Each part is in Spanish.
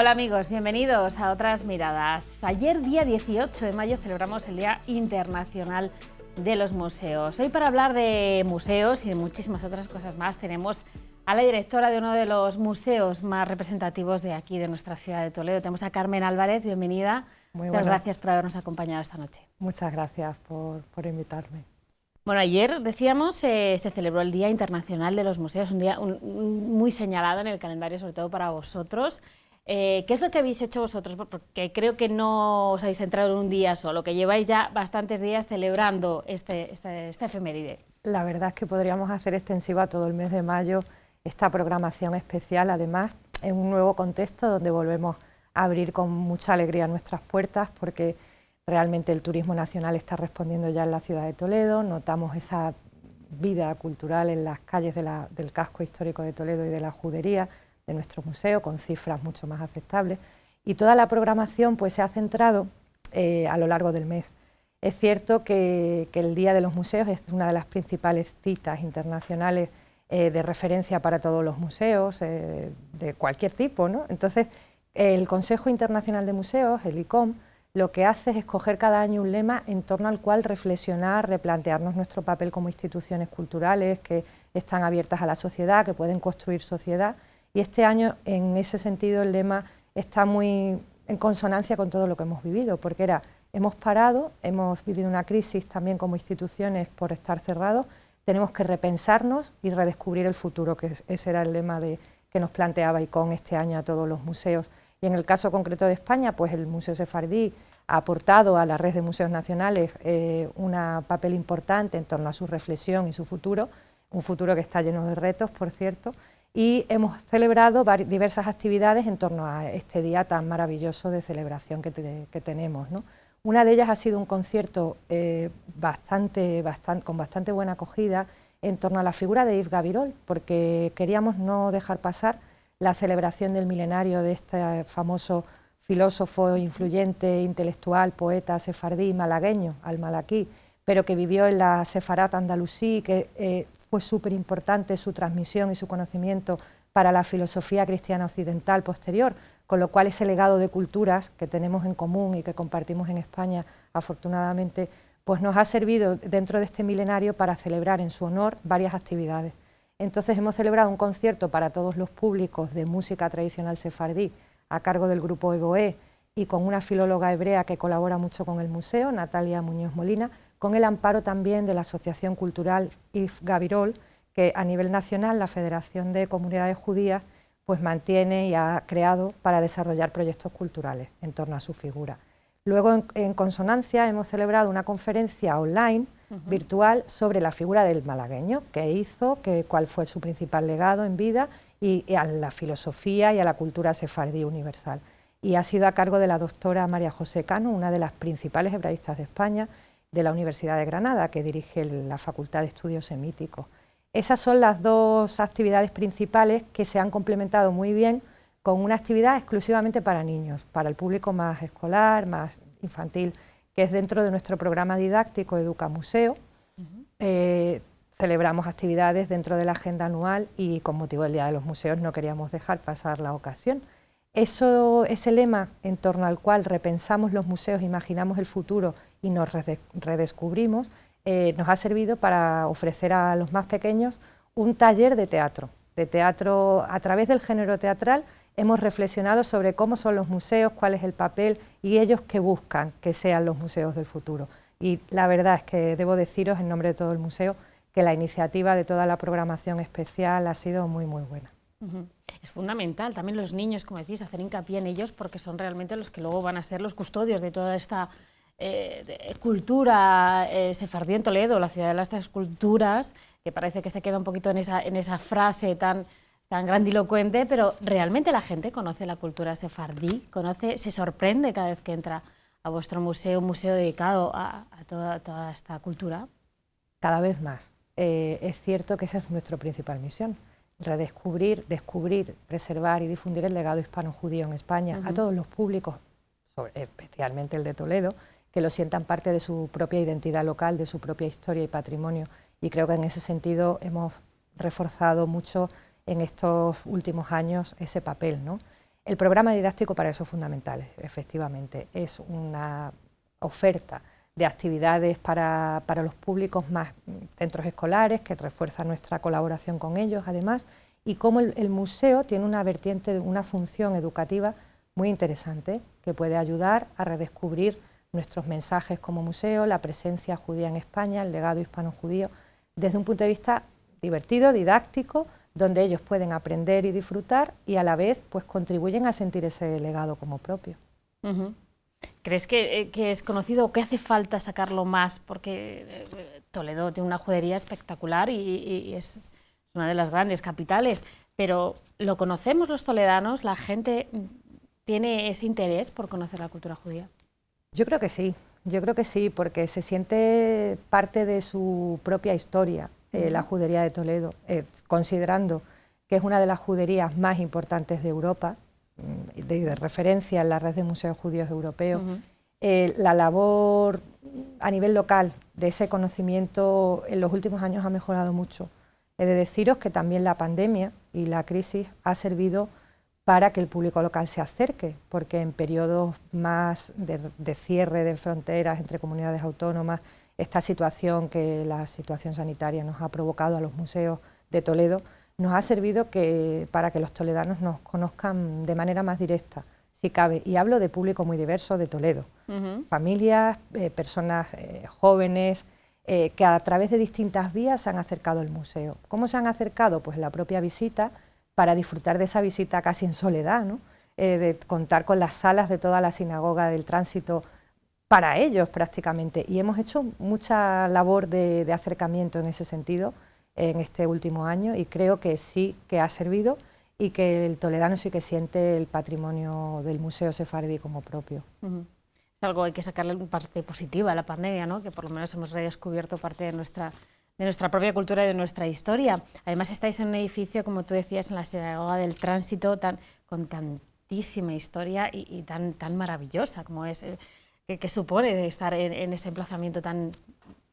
Hola amigos, bienvenidos a Otras Miradas. Ayer, día 18 de mayo, celebramos el Día Internacional de los Museos. Hoy, para hablar de museos y de muchísimas otras cosas más, tenemos a la directora de uno de los museos más representativos de aquí, de nuestra ciudad de Toledo. Tenemos a Carmen Álvarez, bienvenida. Muchas gracias por habernos acompañado esta noche. Muchas gracias por invitarme. Bueno, ayer, decíamos, se celebró el Día Internacional de los Museos, un día muy señalado en el calendario, sobre todo para vosotros. ¿Qué es lo que habéis hecho vosotros? Porque creo que no os habéis centrado en un día solo, que lleváis ya bastantes días celebrando esta efeméride. La verdad es que podríamos hacer extensiva todo el mes de mayo esta programación especial, además en un nuevo contexto donde volvemos a abrir con mucha alegría nuestras puertas, porque realmente el turismo nacional está respondiendo ya en la ciudad de Toledo. Notamos esa vida cultural en las calles del casco histórico de Toledo y de la judería de nuestro museo, con cifras mucho más aceptables, y toda la programación pues se ha centrado a lo largo del mes. Es cierto que el Día de los Museos es una de las principales citas internacionales de referencia para todos los museos, de cualquier tipo, ¿no? Entonces, el Consejo Internacional de Museos, el ICOM, lo que hace es escoger cada año un lema en torno al cual reflexionar, replantearnos nuestro papel como instituciones culturales que están abiertas a la sociedad, que pueden construir sociedad. Y este año, en ese sentido, el lema está muy en consonancia con todo lo que hemos vivido, porque hemos parado, hemos vivido una crisis también como instituciones por estar cerrados, tenemos que repensarnos y redescubrir el futuro, que ese era el lema que nos planteaba ICOM este año a todos los museos. Y en el caso concreto de España, pues el Museo Sefardí ha aportado a la red de museos nacionales un papel importante en torno a su reflexión y su futuro, un futuro que está lleno de retos, por cierto, y hemos celebrado diversas actividades en torno a este día tan maravilloso de celebración que tenemos, ¿no? Una de ellas ha sido un concierto con bastante buena acogida en torno a la figura de Yves Gabirol, porque queríamos no dejar pasar la celebración del milenario de este famoso filósofo, influyente, intelectual, poeta sefardí, malagueño, al-Malaquí, pero que vivió en la Sefarat andalusí, que fue súper importante su transmisión y su conocimiento para la filosofía cristiana occidental posterior, con lo cual ese legado de culturas que tenemos en común y que compartimos en España, afortunadamente, pues nos ha servido dentro de este milenario para celebrar en su honor varias actividades. Entonces hemos celebrado un concierto para todos los públicos de música tradicional sefardí a cargo del grupo Eboé y con una filóloga hebrea que colabora mucho con el museo, Natalia Muñoz Molina, con el amparo también de la Asociación Cultural Yves Gabirol, que a nivel nacional la Federación de Comunidades Judías pues mantiene y ha creado para desarrollar proyectos culturales en torno a su figura. Luego, en consonancia, hemos celebrado una conferencia online virtual sobre la figura del malagueño, qué hizo, cuál fue su principal legado en vida y a la filosofía y a la cultura sefardí universal. Y ha sido a cargo de la doctora María José Cano, una de las principales hebraístas de España, de la Universidad de Granada, que dirige la Facultad de Estudios Semíticos. Esas son las dos actividades principales que se han complementado muy bien con una actividad exclusivamente para niños, para el público más escolar, más infantil, que es dentro de nuestro programa didáctico Educamuseo. Celebramos actividades dentro de la agenda anual y con motivo del Día de los Museos no queríamos dejar pasar la ocasión. Ese lema en torno al cual repensamos los museos, imaginamos el futuro y nos redescubrimos, nos ha servido para ofrecer a los más pequeños un taller de teatro. A través del género teatral hemos reflexionado sobre cómo son los museos, cuál es el papel y ellos qué buscan que sean los museos del futuro. Y la verdad es que debo deciros en nombre de todo el museo que la iniciativa de toda la programación especial ha sido muy, muy buena. Es fundamental también los niños, como decís, hacer hincapié en ellos porque son realmente los que luego van a ser los custodios de toda esta cultura sefardí en Toledo, la ciudad de las tres culturas, que parece que se queda un poquito en esa frase tan grandilocuente, pero realmente la gente conoce la cultura sefardí, se sorprende cada vez que entra a vuestro museo, un museo dedicado a toda esta cultura. Cada vez más. Es cierto que esa es nuestra principal misión. Redescubrir, descubrir, preservar y difundir el legado hispano-judío en España a todos los públicos, especialmente el de Toledo, que lo sientan parte de su propia identidad local, de su propia historia y patrimonio. Y creo que en ese sentido hemos reforzado mucho en estos últimos años ese papel, ¿no? El programa didáctico para eso es fundamental, efectivamente. Es una oferta de actividades para los públicos más centros escolares, que refuerza nuestra colaboración con ellos, además, y cómo el museo tiene una vertiente, una función educativa muy interesante, que puede ayudar a redescubrir nuestros mensajes como museo, la presencia judía en España, el legado hispano-judío, desde un punto de vista divertido, didáctico, donde ellos pueden aprender y disfrutar y a la vez pues contribuyen a sentir ese legado como propio. ¿Crees que es conocido o que hace falta sacarlo más? Porque Toledo tiene una judería espectacular y es una de las grandes capitales, pero ¿lo conocemos los toledanos? ¿La gente tiene ese interés por conocer la cultura judía? Yo creo que sí, porque se siente parte de su propia historia, la judería de Toledo, considerando que es una de las juderías más importantes de Europa, de referencia en la red de museos judíos europeos. La labor a nivel local de ese conocimiento en los últimos años ha mejorado mucho. He de deciros que también la pandemia y la crisis ha servido para que el público local se acerque, porque en periodos más de cierre de fronteras entre comunidades autónomas, esta situación que la situación sanitaria nos ha provocado a los museos de Toledo, nos ha servido para que los toledanos nos conozcan de manera más directa, si cabe. Y hablo de público muy diverso de Toledo, familias, personas jóvenes, que a través de distintas vías se han acercado al museo. ¿Cómo se han acercado? Pues la propia visita, para disfrutar de esa visita casi en soledad, ¿no? De contar con las salas de toda la sinagoga del tránsito para ellos prácticamente. Y hemos hecho mucha labor de acercamiento en ese sentido en este último año y creo que sí que ha servido y que el toledano sí que siente el patrimonio del Museo Sefardí como propio. Es algo, hay que sacarle una parte positiva a la pandemia, ¿no? Que por lo menos hemos redescubierto parte de nuestra propia cultura y de nuestra historia. Además estáis en un edificio, como tú decías, en la sinagoga del tránsito, con tantísima historia y tan maravillosa como es, que supone de estar en este emplazamiento tan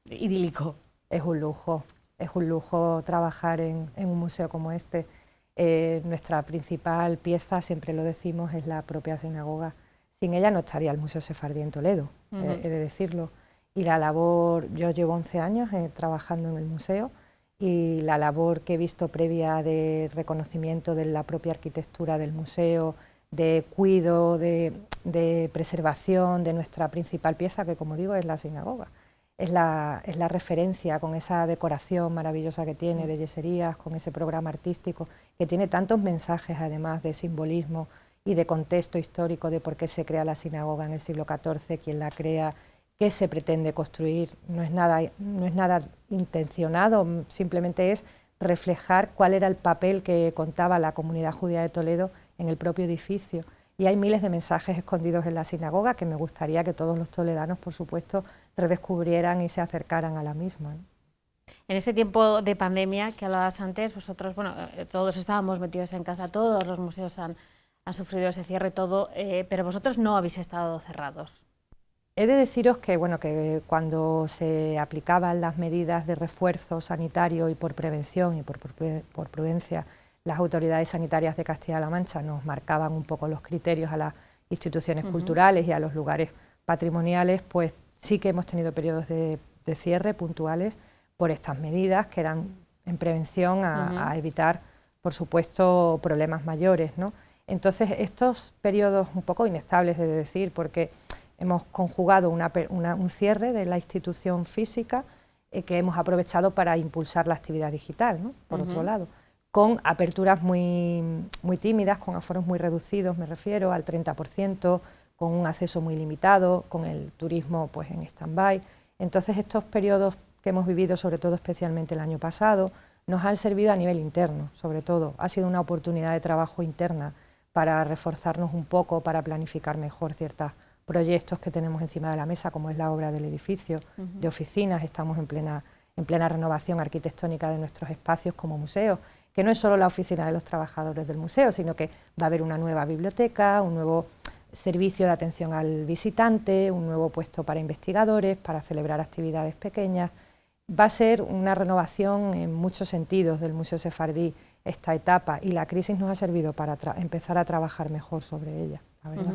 idílico. Es un lujo trabajar en un museo como este. Nuestra principal pieza, siempre lo decimos, es la propia sinagoga. Sin ella no estaría el Museo Sefardí en Toledo, he de decirlo. Y la labor, yo llevo 11 años trabajando en el museo y la labor que he visto previa de reconocimiento de la propia arquitectura del museo, de cuidado, de preservación de nuestra principal pieza, que como digo es la sinagoga. Es la referencia con esa decoración maravillosa que tiene de yeserías, con ese programa artístico que tiene tantos mensajes además de simbolismo y de contexto histórico de por qué se crea la sinagoga en el siglo XIV, quién la crea, qué se pretende construir. No es nada intencionado, simplemente es reflejar cuál era el papel que contaba la comunidad judía de Toledo en el propio edificio. Y hay miles de mensajes escondidos en la sinagoga que me gustaría que todos los toledanos, por supuesto, redescubrieran y se acercaran a la misma, ¿no? En este tiempo de pandemia que hablabas antes, vosotros, bueno, todos estábamos metidos en casa, todos los museos han sufrido ese cierre, todo, pero vosotros no habéis estado cerrados. He de deciros que, bueno, que cuando se aplicaban las medidas de refuerzo sanitario y por prevención y por prudencia, las autoridades sanitarias de Castilla-La Mancha nos marcaban un poco los criterios a las instituciones culturales y a los lugares patrimoniales, pues sí que hemos tenido periodos de cierre puntuales por estas medidas que eran en prevención a evitar, por supuesto, problemas mayores, ¿no? Entonces, estos periodos un poco inestables, he de decir, porque hemos conjugado un cierre de la institución física que hemos aprovechado para impulsar la actividad digital, ¿no? Por otro lado, con aperturas muy tímidas, con aforos muy reducidos, me refiero al 30%, con un acceso muy limitado, con el turismo pues en stand-by. Entonces estos periodos que hemos vivido, sobre todo especialmente el año pasado, nos han servido a nivel interno, sobre todo. Ha sido una oportunidad de trabajo interna para reforzarnos un poco, para planificar mejor ciertos proyectos que tenemos encima de la mesa, como es la obra del edificio de oficinas. Estamos en plena renovación arquitectónica de nuestros espacios como museos, que no es solo la oficina de los trabajadores del museo, sino que va a haber una nueva biblioteca, un nuevo servicio de atención al visitante, un nuevo puesto para investigadores, para celebrar actividades pequeñas. Va a ser una renovación en muchos sentidos del Museo Sefardí, esta etapa y la crisis nos ha servido para empezar a trabajar mejor sobre ella, la verdad.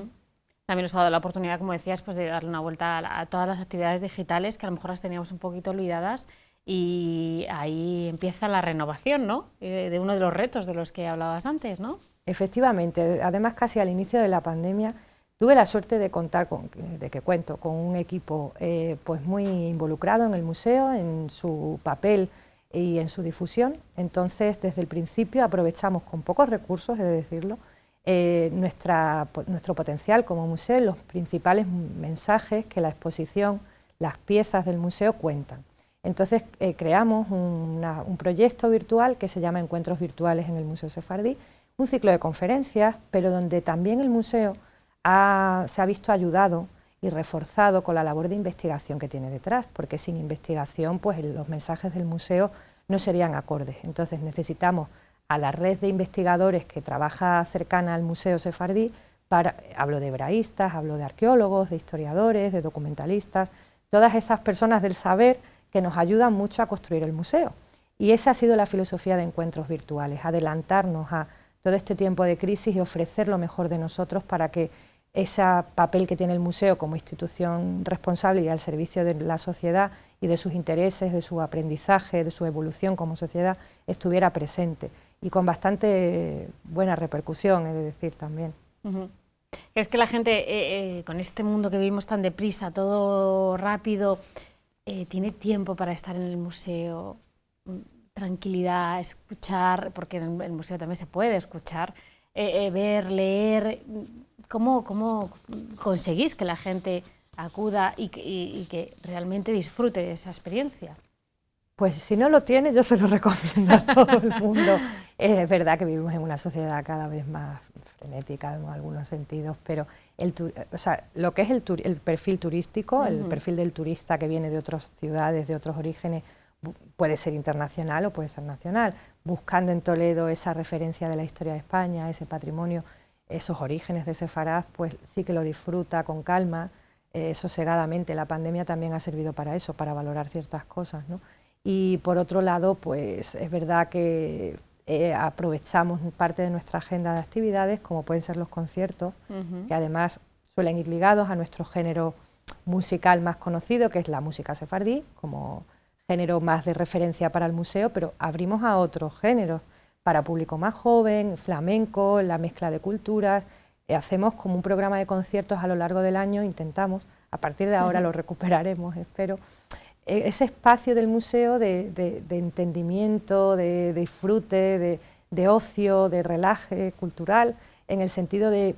También nos ha dado la oportunidad, como decías, pues de darle una vuelta a todas las actividades digitales que a lo mejor las teníamos un poquito olvidadas, y ahí empieza la renovación, ¿no? De uno de los retos de los que hablabas antes, ¿no? Efectivamente, además casi al inicio de la pandemia tuve la suerte de contar cuento con un equipo pues muy involucrado en el museo, en su papel y en su difusión. Entonces, desde el principio aprovechamos con pocos recursos, he de decirlo, nuestro potencial como museo, los principales mensajes que la exposición, las piezas del museo cuentan. Entonces creamos un proyecto virtual que se llama Encuentros Virtuales en el Museo Sefardí, un ciclo de conferencias, pero donde también el museo se ha visto ayudado y reforzado con la labor de investigación que tiene detrás, porque sin investigación pues los mensajes del museo no serían acordes. Entonces necesitamos a la red de investigadores que trabaja cercana al Museo Sefardí, hablo de hebraístas, hablo de arqueólogos, de historiadores, de documentalistas, todas esas personas del saber que nos ayudan mucho a construir el museo. Y esa ha sido la filosofía de Encuentros Virtuales, adelantarnos a todo este tiempo de crisis y ofrecer lo mejor de nosotros para que ese papel que tiene el museo como institución responsable y al servicio de la sociedad y de sus intereses, de su aprendizaje, de su evolución como sociedad, estuviera presente y con bastante buena repercusión, he de decir también. Es que la gente, con este mundo que vivimos tan deprisa, todo rápido, tiene tiempo para estar en el museo, tranquilidad, escuchar, porque en el museo también se puede escuchar, ver, leer. ¿Cómo conseguís que la gente acuda y que realmente disfrute de esa experiencia? Pues si no lo tiene, yo se lo recomiendo a todo el mundo. Es verdad que vivimos en una sociedad cada vez más frenética en algunos sentidos, pero lo que es el perfil turístico, el perfil del turista que viene de otras ciudades, de otros orígenes, puede ser internacional o puede ser nacional, buscando en Toledo esa referencia de la historia de España, ese patrimonio, esos orígenes de Sefarad, pues sí que lo disfruta con calma, sosegadamente. La pandemia también ha servido para eso, para valorar ciertas cosas, ¿no? Y por otro lado, pues es verdad que aprovechamos parte de nuestra agenda de actividades, como pueden ser los conciertos, que además suelen ir ligados a nuestro género musical más conocido, que es la música sefardí, como género más de referencia para el museo, pero abrimos a otros géneros, para público más joven, flamenco, la mezcla de culturas. Hacemos como un programa de conciertos a lo largo del año, intentamos, a partir de ahora lo recuperaremos, espero, ese espacio del museo de entendimiento, de disfrute, de ocio, de relaje cultural, en el sentido de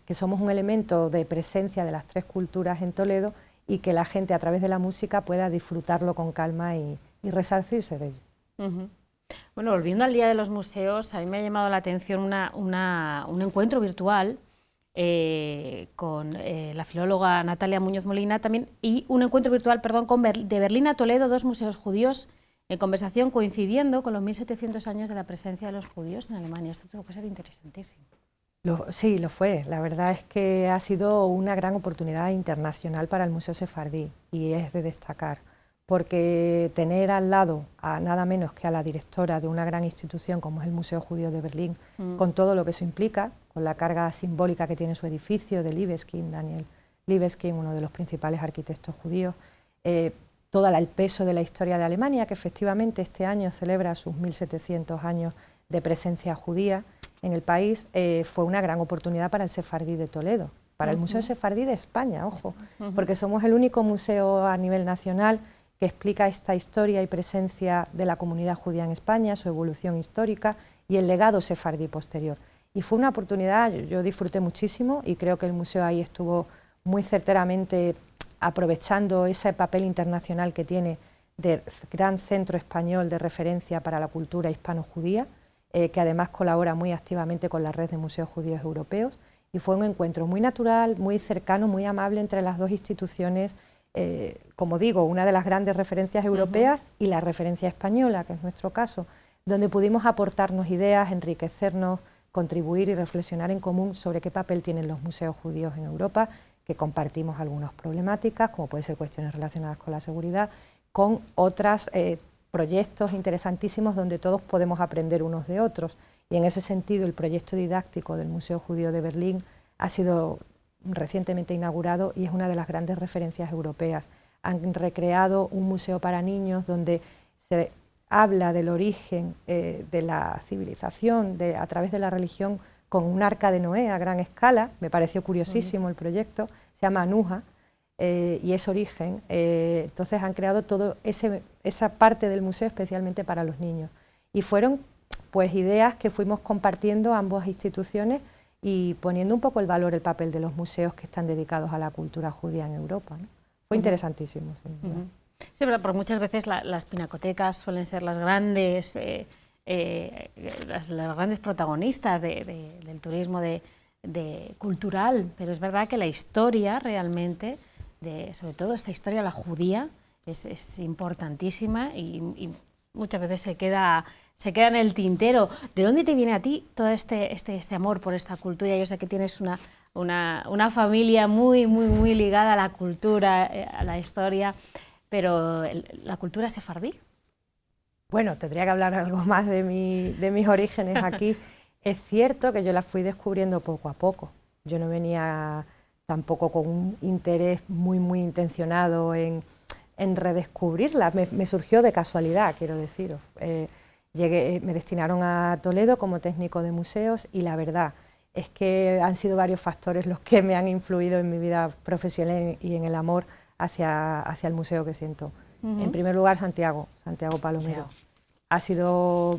que somos un elemento de presencia de las tres culturas en Toledo y que la gente a través de la música pueda disfrutarlo con calma y resarcirse de ello. Bueno, volviendo al Día de los Museos, a mí me ha llamado la atención un encuentro virtual con la filóloga Natalia Muñoz Molina también, y un encuentro virtual, perdón, de Berlín a Toledo, dos museos judíos en conversación, coincidiendo con los 1700 años de la presencia de los judíos en Alemania. Esto tuvo que ser interesantísimo. Sí, lo fue. La verdad es que ha sido una gran oportunidad internacional para el Museo Sefardí y es de destacar, porque tener al lado a nada menos que a la directora de una gran institución como es el Museo Judío de Berlín, con todo lo que eso implica, con la carga simbólica que tiene su edificio de Libeskind, Daniel Libeskind, uno de los principales arquitectos judíos, todo el peso de la historia de Alemania, que efectivamente este año celebra sus 1700 años de presencia judía en el país, fue una gran oportunidad para el Sefardí de Toledo, para el Museo Sefardí de España, ojo, porque somos el único museo a nivel nacional que explica esta historia y presencia de la comunidad judía en España, su evolución histórica y el legado sefardí posterior. Y fue una oportunidad, yo disfruté muchísimo y creo que el museo ahí estuvo muy certeramente aprovechando ese papel internacional que tiene de gran centro español de referencia para la cultura hispano-judía, que además colabora muy activamente con la red de museos judíos europeos, y fue un encuentro muy natural, muy cercano, muy amable entre las dos instituciones, como digo, una de las grandes referencias europeas y la referencia española, que es nuestro caso, donde pudimos aportarnos ideas, enriquecernos, contribuir y reflexionar en común sobre qué papel tienen los museos judíos en Europa, que compartimos algunas problemáticas, como pueden ser cuestiones relacionadas con la seguridad, con otras proyectos interesantísimos donde todos podemos aprender unos de otros. Y en ese sentido el proyecto didáctico del Museo Judío de Berlín ha sido recientemente inaugurado y es una de las grandes referencias europeas. Han recreado un museo para niños donde se habla del origen de la civilización a través de la religión con un arca de Noé a gran escala. Me pareció curiosísimo el proyecto, se llama Anuja y es origen. Entonces han creado toda esa parte del museo especialmente para los niños. Y fueron pues ideas que fuimos compartiendo ambas instituciones y poniendo un poco el valor, el papel de los museos que están dedicados a la cultura judía en Europa, ¿no? Fue interesantísimo. Sí, pero muchas veces las pinacotecas suelen ser las grandes, las grandes protagonistas del turismo cultural, pero es verdad que la historia realmente, sobre todo esta historia, la judía, es importantísima y muchas veces se queda en el tintero. ¿De dónde te viene a ti todo este amor por esta cultura? Yo sé que tienes una familia muy ligada a la cultura, a la historia, pero ¿la cultura sefardí? Bueno, tendría que hablar algo más de mis orígenes aquí. Es cierto que yo las fui descubriendo poco a poco. Yo no venía tampoco con un interés muy intencionado en redescubrirlas. Me surgió de casualidad, quiero deciros. Me destinaron a Toledo como técnico de museos y la verdad es que han sido varios factores los que me han influido en mi vida profesional y en el amor hacia el museo que siento. En primer lugar, Santiago Palomero. Ha sido,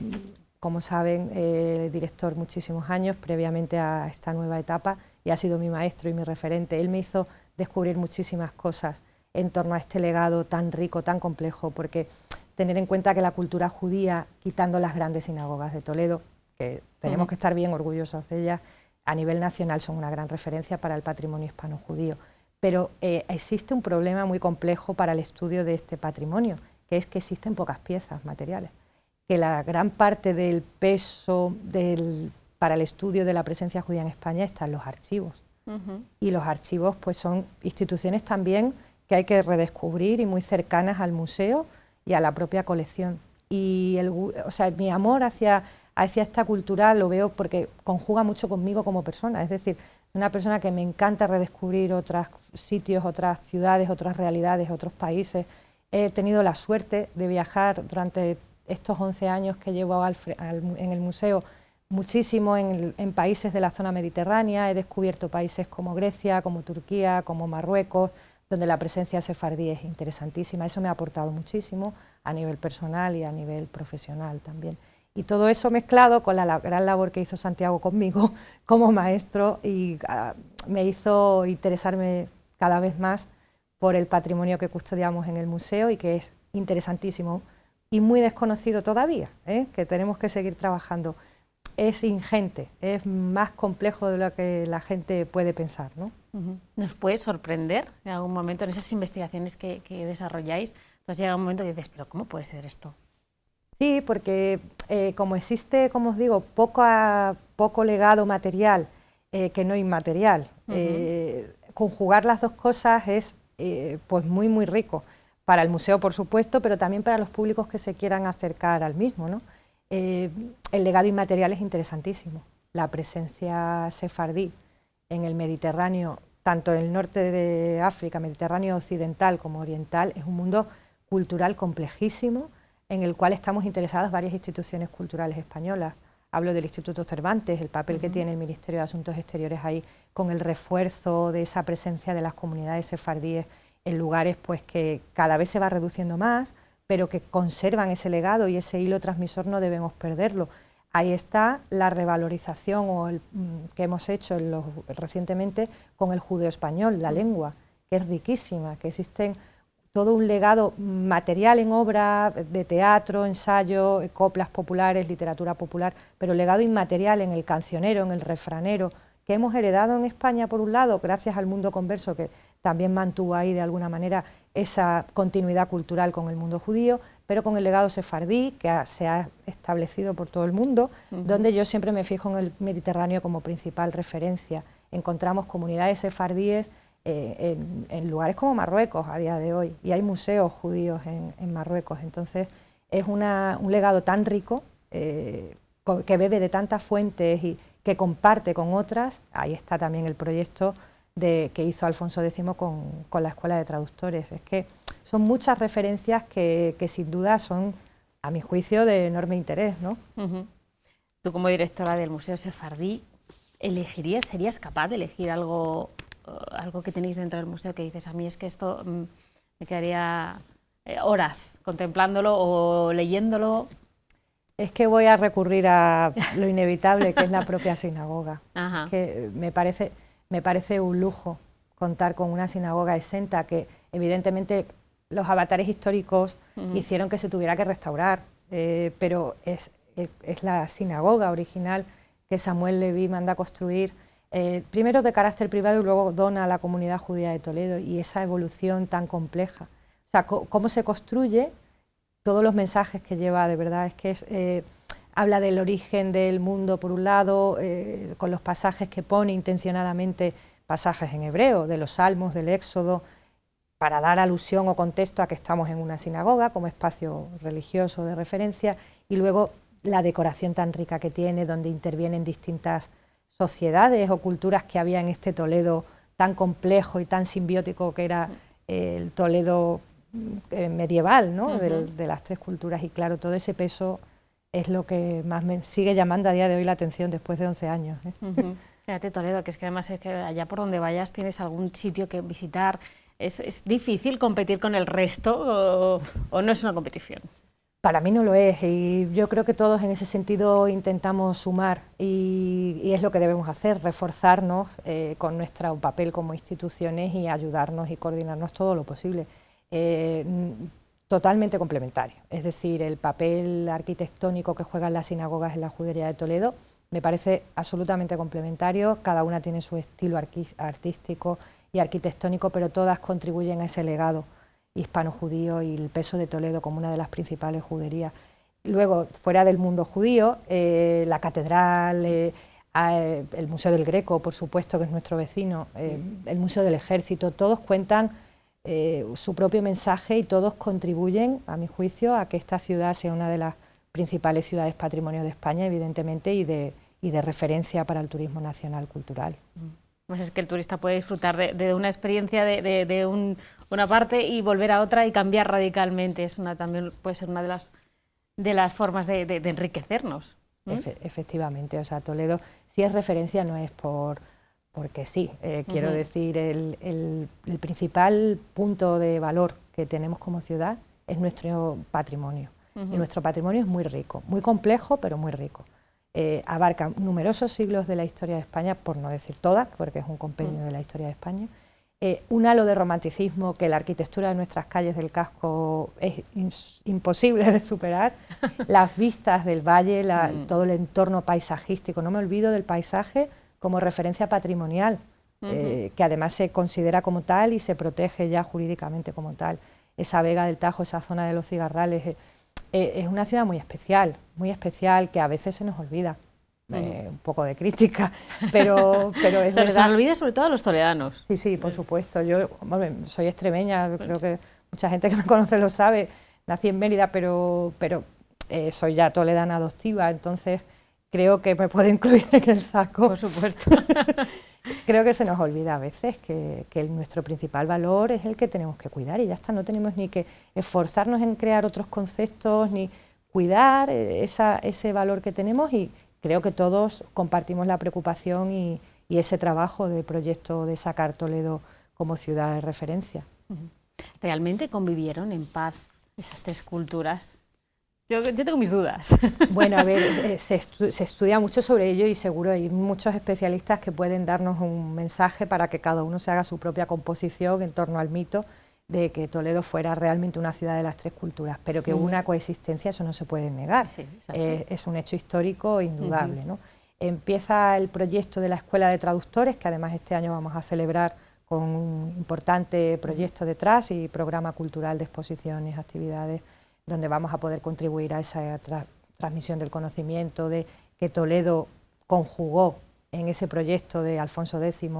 como saben, director muchísimos años previamente a esta nueva etapa y ha sido mi maestro y mi referente. Él me hizo descubrir muchísimas cosas en torno a este legado tan rico, tan complejo, porque tener en cuenta que la cultura judía, quitando las grandes sinagogas de Toledo, que tenemos que estar bien orgullosos de ellas, a nivel nacional son una gran referencia para el patrimonio hispano-judío. Pero existe un problema muy complejo para el estudio de este patrimonio, que es que existen pocas piezas materiales, que la gran parte del peso para el estudio de la presencia judía en España está en los archivos. Y los archivos pues son instituciones también que hay que redescubrir y muy cercanas al museo y a la propia colección. Y mi amor hacia esta cultura lo veo porque conjuga mucho conmigo como persona, es decir, una persona que me encanta redescubrir otros sitios, otras ciudades, otras realidades, otros países. He tenido la suerte de viajar durante estos 11 años que llevo en el museo muchísimo en países de la zona mediterránea. He descubierto países como Grecia, como Turquía, como Marruecos, donde la presencia sefardí es interesantísima. Eso me ha aportado muchísimo a nivel personal y a nivel profesional también. Y todo eso mezclado con la gran labor que hizo Santiago conmigo como maestro y me hizo interesarme cada vez más por el patrimonio que custodiamos en el museo y que es interesantísimo y muy desconocido todavía, que tenemos que seguir trabajando. Es ingente, es más complejo de lo que la gente puede pensar, ¿no? ¿Nos puede sorprender en algún momento en esas investigaciones que desarrolláis? Entonces llega un momento que dices, pero ¿cómo puede ser esto? Sí, porque como existe, como os digo, poco legado material que no inmaterial, conjugar las dos cosas es pues muy rico para el museo, por supuesto, pero también para los públicos que se quieran acercar al mismo, ¿no? El legado inmaterial es interesantísimo. La presencia sefardí en el Mediterráneo, tanto en el norte de África, Mediterráneo occidental como oriental, es un mundo cultural complejísimo, en el cual estamos interesadas varias instituciones culturales españolas. Hablo del Instituto Cervantes, el papel que tiene el Ministerio de Asuntos Exteriores ahí, con el refuerzo de esa presencia de las comunidades sefardíes en lugares pues, que cada vez se va reduciendo más, pero que conservan ese legado y ese hilo transmisor no debemos perderlo. Ahí está la revalorización que hemos hecho recientemente con el judeo-español, la lengua, que es riquísima, que existen todo un legado material en obra, de teatro, ensayo, coplas populares, literatura popular, pero legado inmaterial en el cancionero, en el refranero, que hemos heredado en España por un lado, gracias al mundo converso, que también mantuvo ahí de alguna manera esa continuidad cultural con el mundo judío, pero con el legado sefardí, que se ha establecido por todo el mundo, donde yo siempre me fijo en el Mediterráneo como principal referencia. Encontramos comunidades sefardíes en lugares como Marruecos a día de hoy, y hay museos judíos en Marruecos. Entonces es un legado tan rico, que bebe de tantas fuentes y que comparte con otras. Ahí está también el proyecto que hizo Alfonso X con la Escuela de Traductores. Es que son muchas referencias que sin duda son, a mi juicio, de enorme interés, ¿no? Tú, como directora del Museo Sefardí, ¿serías capaz de elegir algo que tenéis dentro del museo que dices, a mí es que esto me quedaría horas contemplándolo o leyéndolo? Es que voy a recurrir a lo inevitable, que es la propia sinagoga. Ajá. Que me parece un lujo contar con una sinagoga exenta, que evidentemente los avatares históricos hicieron que se tuviera que restaurar, pero es la sinagoga original que Samuel Leví manda a construir, primero de carácter privado y luego dona a la comunidad judía de Toledo, y esa evolución tan compleja. O sea, cómo se construye, todos los mensajes que lleva, de verdad, es que habla del origen del mundo por un lado, con los pasajes que pone intencionadamente, pasajes en hebreo, de los Salmos, del Éxodo, para dar alusión o contexto a que estamos en una sinagoga como espacio religioso de referencia, y luego la decoración tan rica que tiene, donde intervienen distintas sociedades o culturas que había en este Toledo tan complejo y tan simbiótico que era el Toledo medieval, ¿no? De las tres culturas, y claro, todo ese peso es lo que más me sigue llamando a día de hoy la atención después de 11 años. Fíjate, Toledo, que es que además es que allá por donde vayas tienes algún sitio que visitar. ¿Es difícil competir con el resto o no es una competición? Para mí no lo es, y yo creo que todos en ese sentido intentamos sumar, y es lo que debemos hacer, reforzarnos con nuestro papel como instituciones y ayudarnos y coordinarnos todo lo posible. Totalmente complementario, es decir, el papel arquitectónico que juegan las sinagogas en la judería de Toledo me parece absolutamente complementario, cada una tiene su estilo artístico y arquitectónico, pero todas contribuyen a ese legado hispano-judío y el peso de Toledo como una de las principales juderías. Luego, fuera del mundo judío, la catedral, el Museo del Greco, por supuesto, que es nuestro vecino, el Museo del Ejército, todos cuentan su propio mensaje y todos contribuyen, a mi juicio, a que esta ciudad sea una de las principales ciudades patrimonio de España, evidentemente, y de referencia para el turismo nacional cultural. Pues es que el turista puede disfrutar de una experiencia de una parte y volver a otra y cambiar radicalmente. También puede ser una de las formas de enriquecernos. Efectivamente, o sea, Toledo, si es referencia, no es porque sí. Quiero decir, el principal punto de valor que tenemos como ciudad es nuestro patrimonio. Y nuestro patrimonio es muy rico, muy complejo, pero muy rico. Abarca numerosos siglos de la historia de España, por no decir todas, porque es un compendio de la historia de España. Un halo de romanticismo que la arquitectura de nuestras calles del casco es imposible de superar. Las vistas del valle, todo el entorno paisajístico. No me olvido del paisaje como referencia patrimonial, que además se considera como tal y se protege ya jurídicamente como tal. Esa vega del Tajo, esa zona de los Cigarrales, es una ciudad muy especial, que a veces se nos olvida. Un poco de crítica, pero es verdad. Se nos olvida sobre todo a los toledanos. Sí, por supuesto. Yo soy extremeña, creo que mucha gente que me conoce lo sabe. Nací en Mérida, pero soy ya toledana adoptiva, entonces creo que me puedo incluir en el saco. Por supuesto. Creo que se nos olvida a veces que nuestro principal valor es el que tenemos que cuidar y ya está, no tenemos ni que esforzarnos en crear otros conceptos, ni cuidar ese valor que tenemos, y creo que todos compartimos la preocupación y ese trabajo de proyecto de sacar Toledo como ciudad de referencia. ¿Realmente convivieron en paz esas tres culturas? Yo tengo mis dudas. Bueno, a ver, se estudia mucho sobre ello y seguro hay muchos especialistas que pueden darnos un mensaje para que cada uno se haga su propia composición en torno al mito de que Toledo fuera realmente una ciudad de las tres culturas, pero que hubo una coexistencia, eso no se puede negar. Sí, es un hecho histórico indudable, ¿no? Empieza el proyecto de la Escuela de Traductores, que además este año vamos a celebrar con un importante proyecto detrás y programa cultural de exposiciones, actividades, donde vamos a poder contribuir a esa transmisión del conocimiento de que Toledo conjugó en ese proyecto de Alfonso X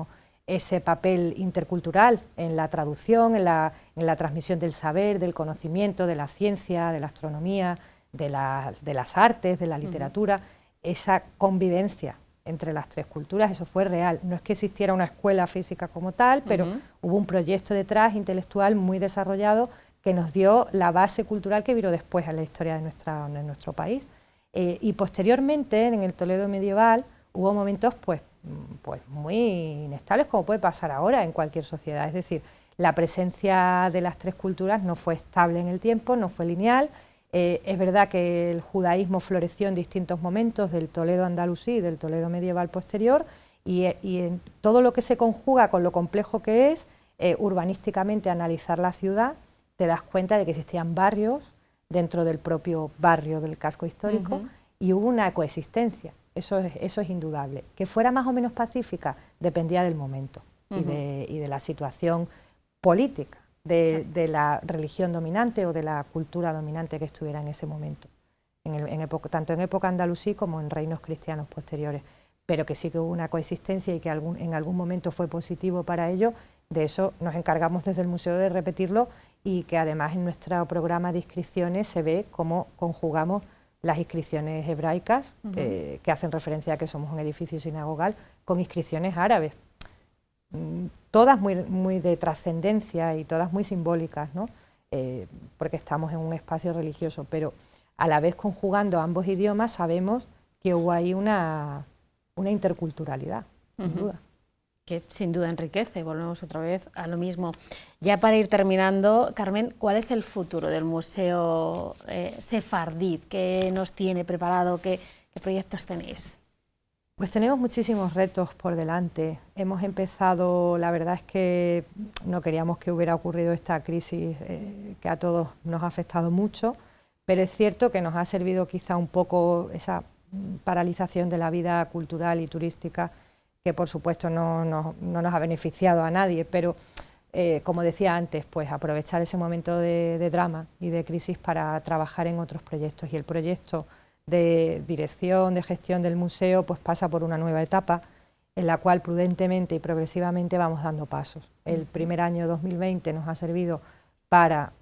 ese papel intercultural en la traducción, en la transmisión del saber, del conocimiento, de la ciencia, de la astronomía, de las artes, de la literatura, esa convivencia entre las tres culturas, eso fue real. No es que existiera una escuela física como tal, pero hubo un proyecto detrás intelectual muy desarrollado que nos dio la base cultural que vino después en la historia de nuestro país. Y posteriormente, en el Toledo medieval, hubo momentos pues muy inestables, como puede pasar ahora en cualquier sociedad. Es decir, la presencia de las tres culturas no fue estable en el tiempo, no fue lineal. Es verdad que el judaísmo floreció en distintos momentos del Toledo andalusí y del Toledo medieval posterior, y en todo lo que se conjuga con lo complejo que es, urbanísticamente analizar la ciudad, te das cuenta de que existían barrios dentro del propio barrio del casco histórico, y hubo una coexistencia, eso es indudable. Que fuera más o menos pacífica dependía del momento y de la situación política, de la religión dominante o de la cultura dominante que estuviera en ese momento, tanto en época andalusí como en reinos cristianos posteriores, pero que sí que hubo una coexistencia y que en algún momento fue positivo para ello. De eso nos encargamos desde el museo de repetirlo, y que además en nuestro programa de inscripciones se ve cómo conjugamos las inscripciones hebraicas, que hacen referencia a que somos un edificio sinagogal, con inscripciones árabes, todas muy de trascendencia y todas muy simbólicas, ¿no? Porque estamos en un espacio religioso, pero a la vez conjugando ambos idiomas sabemos que hubo ahí una interculturalidad, sin duda. Que sin duda enriquece, volvemos otra vez a lo mismo. Ya para ir terminando, Carmen, ¿cuál es el futuro del Museo Sefardí? ¿Qué nos tiene preparado? ¿Qué proyectos tenéis? Pues tenemos muchísimos retos por delante. Hemos empezado, la verdad es que no queríamos que hubiera ocurrido esta crisis que a todos nos ha afectado mucho, pero es cierto que nos ha servido quizá un poco esa paralización de la vida cultural y turística, que por supuesto no nos ha beneficiado a nadie, pero como decía antes, pues aprovechar ese momento de drama y de crisis para trabajar en otros proyectos, y el proyecto de dirección, de gestión del museo, pues pasa por una nueva etapa en la cual prudentemente y progresivamente vamos dando pasos. El primer año 2020 nos ha servido para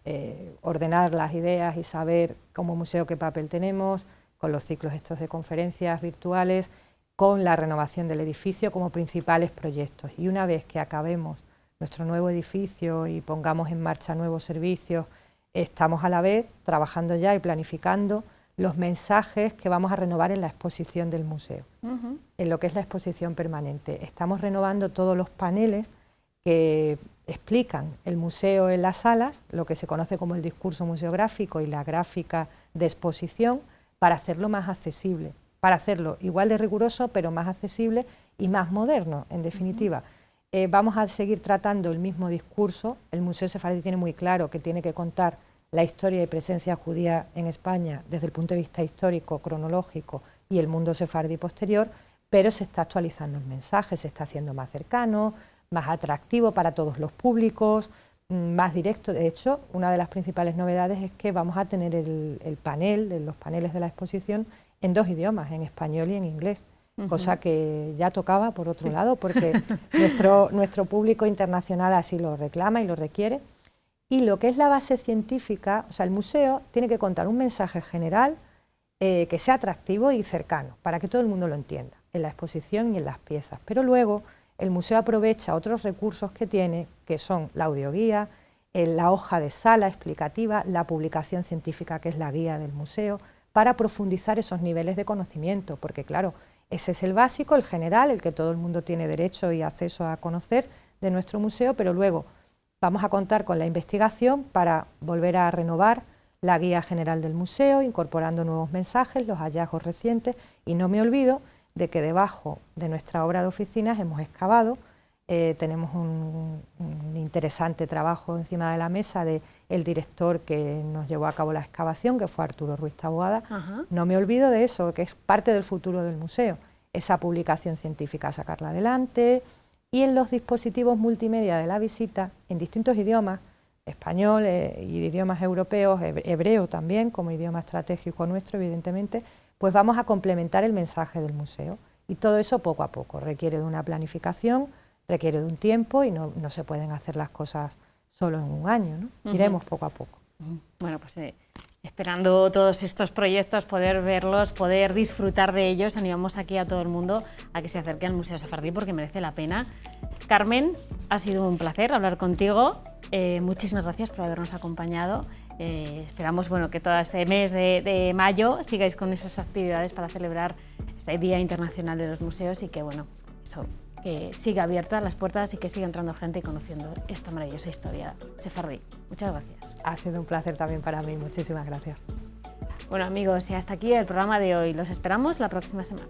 ordenar las ideas y saber como museo qué papel tenemos, con los ciclos estos de conferencias virtuales, con la renovación del edificio como principales proyectos. Y una vez que acabemos nuestro nuevo edificio y pongamos en marcha nuevos servicios, estamos a la vez trabajando ya y planificando los mensajes que vamos a renovar en la exposición del museo, en lo que es la exposición permanente. Estamos renovando todos los paneles que explican el museo en las salas, lo que se conoce como el discurso museográfico y la gráfica de exposición, para hacerlo más accesible, para hacerlo igual de riguroso, pero más accesible y más moderno, en definitiva. Vamos a seguir tratando el mismo discurso. El Museo Sefardí tiene muy claro que tiene que contar la historia y presencia judía en España desde el punto de vista histórico, cronológico y el mundo sefardí posterior, pero se está actualizando el mensaje, se está haciendo más cercano, más atractivo para todos los públicos, más directo. De hecho, una de las principales novedades es que vamos a tener los paneles de la exposición en dos idiomas, en español y en inglés, cosa que ya tocaba por otro lado, porque nuestro público internacional así lo reclama y lo requiere. Y lo que es la base científica, o sea, el museo tiene que contar un mensaje general que sea atractivo y cercano, para que todo el mundo lo entienda, en la exposición y en las piezas. Pero luego el museo aprovecha otros recursos que tiene, que son la audioguía, la hoja de sala explicativa, la publicación científica, que es la guía del museo, para profundizar esos niveles de conocimiento, porque claro, ese es el básico, el general, el que todo el mundo tiene derecho y acceso a conocer de nuestro museo, pero luego vamos a contar con la investigación para volver a renovar la guía general del museo, incorporando nuevos mensajes, los hallazgos recientes, y no me olvido de que debajo de nuestra obra de oficinas hemos excavado, tenemos un interesante trabajo encima de la mesa del director que nos llevó a cabo la excavación, que fue Arturo Ruiz Taboada. No me olvido de eso, que es parte del futuro del museo, esa publicación científica, sacarla adelante, y en los dispositivos multimedia de la visita, en distintos idiomas, español y idiomas europeos, hebreo también, como idioma estratégico nuestro, evidentemente, pues vamos a complementar el mensaje del museo. Y todo eso poco a poco requiere de una planificación, requiere de un tiempo y no se pueden hacer las cosas solo en un año, ¿no? Iremos poco a poco. Bueno, pues esperando todos estos proyectos, poder verlos, poder disfrutar de ellos, animamos aquí a todo el mundo a que se acerque al Museo Sefardí porque merece la pena. Carmen, ha sido un placer hablar contigo. Muchísimas gracias por habernos acompañado. Esperamos que todo este mes de mayo sigáis con esas actividades para celebrar este Día Internacional de los Museos y que, que siga abiertas las puertas y que siga entrando gente y conociendo esta maravillosa historia sefardí. Muchas gracias. Ha sido un placer también para mí. Muchísimas gracias. Bueno, amigos, y hasta aquí el programa de hoy. Los esperamos la próxima semana.